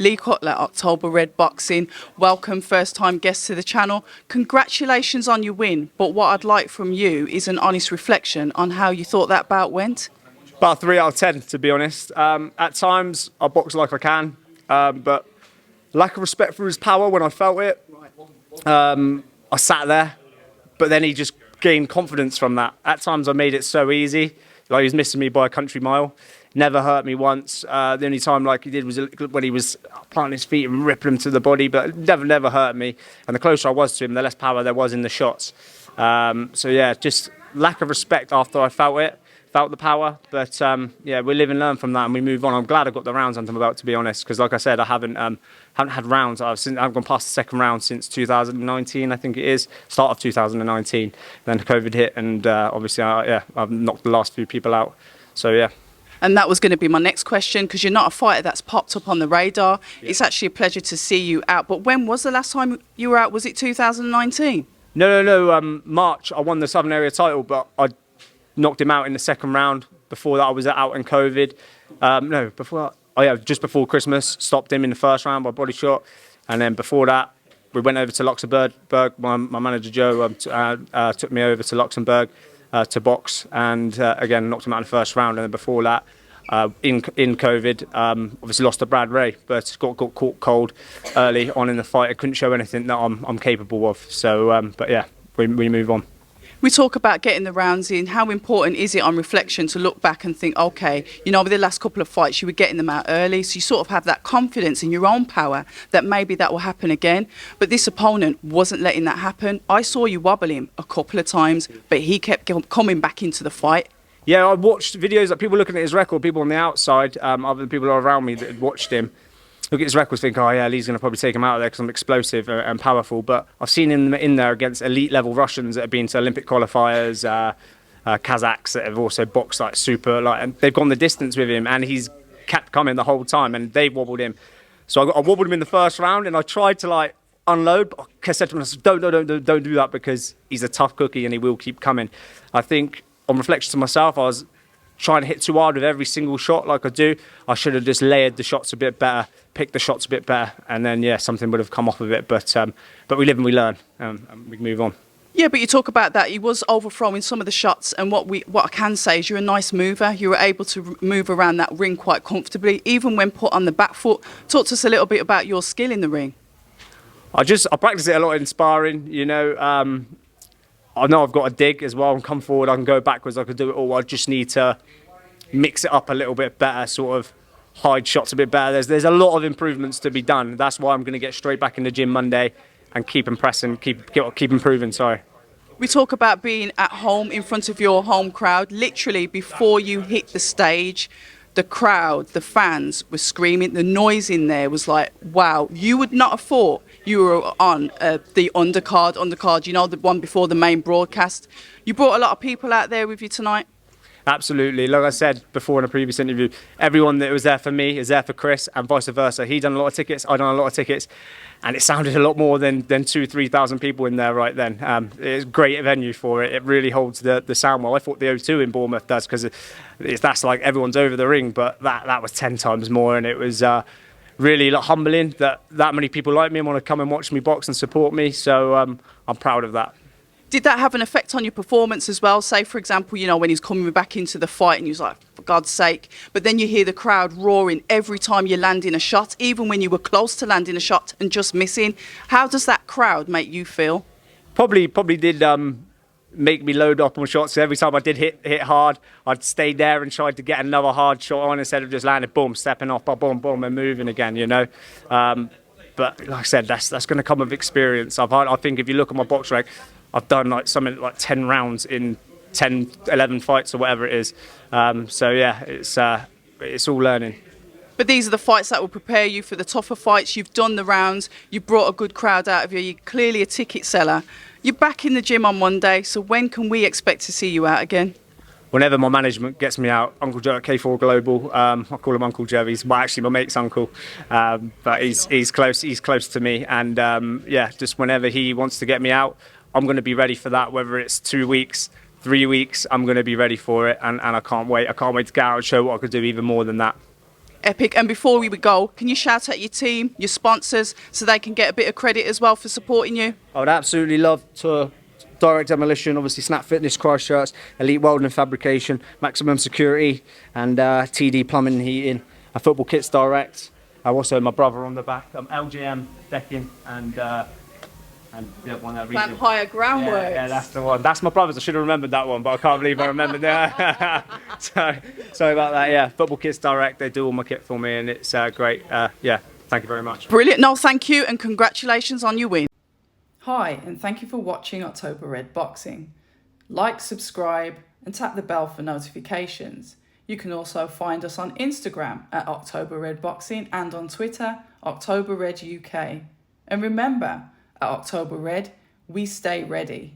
Lee Cutler, October Red Boxing. Welcome, first-time guest to the channel. Congratulations on your win, but what I'd like from you is an honest reflection on how you thought that bout went. About 3 out of 10, to be honest. At times, I box like I can, but lack of respect for his power when I felt it. I sat there, but then he just gained confidence from that. At times, I made it so easy. Like, he was missing me by a country mile. Never hurt me once. The only time like he did was when he was planting his feet and ripping him to the body, but never hurt me. And the closer I was to him, the less power there was in the shots. So yeah, just lack of respect after I felt the power. But yeah, we live and learn from that, and we move on. I'm glad I got the rounds under my belt, to be honest, because like I said, I haven't had rounds. I haven't gone past the second round since 2019, I think it is, start of 2019. Then COVID hit, and obviously, I've knocked the last few people out. So yeah. And that was going to be my next question, because you're not a fighter that's popped up on the radar. Yeah. It's actually a pleasure to see you out. But when was the last time you were out? Was it 2019? No. March, I won the Southern Area title, but I knocked him out in the second round. Before that, I was out in COVID. No, before that, just before Christmas, stopped him in the first round by body shot. And then before that, we went over to Luxembourg. My manager, Joe, took me over to Luxembourg to box, and again, knocked him out in the first round. And then before that, in COVID, obviously lost to Brad Ray, but got caught cold early on in the fight. I couldn't show anything that I'm capable of. So, but yeah, we move on. We talk about getting the rounds in. How important is it on reflection to look back and think, okay, you know, with the last couple of fights, you were getting them out early, so you sort of have that confidence in your own power that maybe that will happen again. But this opponent wasn't letting that happen. I saw you wobble him a couple of times, but he kept coming back into the fight. Yeah, I watched videos of people looking at his record, people on the outside, other people around me that had watched him. Look at his records, think, oh yeah, Lee's going to probably take him out of there because I'm explosive and powerful. But I've seen him in there against elite level Russians that have been to Olympic qualifiers, Kazakhs that have also boxed like super, and they've gone the distance with him, and he's kept coming the whole time, and they've wobbled him. So I wobbled him in the first round, and I tried to unload, but I said to myself, don't do that, because he's a tough cookie and he will keep coming. I think on reflection to myself, I was trying to hit too hard with every single shot like I do. I should have just layered the shots a bit better, picked the shots a bit better, and then yeah, something would have come off of it. But we live and we learn, and we move on. Yeah, but you talk about that. He was overthrowing some of the shots, and what I can say is you're a nice mover. You were able to move around that ring quite comfortably, even when put on the back foot. Talk to us a little bit about your skill in the ring. I practice it a lot in sparring, you know. I know I've got a dig as well. I can come forward, I can go backwards, I can do it all. I just need to mix it up a little bit better, sort of hide shots a bit better. There's a lot of improvements to be done. That's why I'm going to get straight back in the gym Monday and keep impressing, keep improving, sorry. We talk about being at home in front of your home crowd. Literally, before you hit the stage, the crowd, the fans were screaming. The noise in there was like, wow. You would not have thought you were on the undercard, you know, the one before the main broadcast. You brought a lot of people out there with you tonight. Absolutely. Like I said before in a previous interview, everyone that was there for me is there for Chris, and vice versa. He done a lot of tickets, I done a lot of tickets, and it sounded a lot more than 2,000-3,000 people in there right then. It's a great venue for it. It really holds the sound well. I thought the O2 in Bournemouth does, because that's like everyone's over the ring, but that was 10 times more, and it was really humbling that many people like me and want to come and watch me box and support me. So I'm proud of that. Did that have an effect on your performance as well? Say, for example, you know, when he's coming back into the fight and he was like, for God's sake, but then you hear the crowd roaring every time you're landing a shot, even when you were close to landing a shot and just missing. How does that crowd make you feel? Probably did make me load up on shots. Every time I did hit hard, I'd stay there and tried to get another hard shot on instead of just landing, boom, stepping off, boom, boom, and moving again, you know. But like I said, that's going to come with experience. I think if you look at my box rank, I've done something like 10 rounds in 10, 11 fights or whatever it is. So yeah, it's all learning. But these are the fights that will prepare you for the tougher fights. You've done the rounds. You've brought a good crowd out of you. You're clearly a ticket seller. You're back in the gym on Monday. So when can we expect to see you out again? Whenever my management gets me out. Uncle Joe at K4 Global, I call him Uncle Joe. He's actually my mate's uncle, but he's close to me. And yeah, just whenever he wants to get me out, I'm going to be ready for that. Whether it's 2 weeks, 3 weeks, I'm going to be ready for it, and I can't wait. I can't wait to get out and show what I could do even more than that. Epic. And before we go, can you shout out your team, your sponsors, so they can get a bit of credit as well for supporting you? I would absolutely love to Direct Demolition, obviously Snap Fitness, Christchurch, Elite Welding and Fabrication, Maximum Security, and TD Plumbing and Heating, Football Kits Direct. Also my brother on the back, LGM Decking, and the one that Plant Hire Groundworks. Yeah, that's the one. That's my brother's. I should have remembered that one, but I can't believe I remembered that. Sorry about that. Yeah, Football Kits Direct. They do all my kit for me, and it's great. Yeah, thank you very much. Brilliant. No, thank you, and congratulations on your win. Hi, and thank you for watching October Red Boxing. Like, subscribe, and tap the bell for notifications. You can also find us on Instagram at October Red Boxing and on Twitter, October Red UK. And remember, at October Red, we stay ready.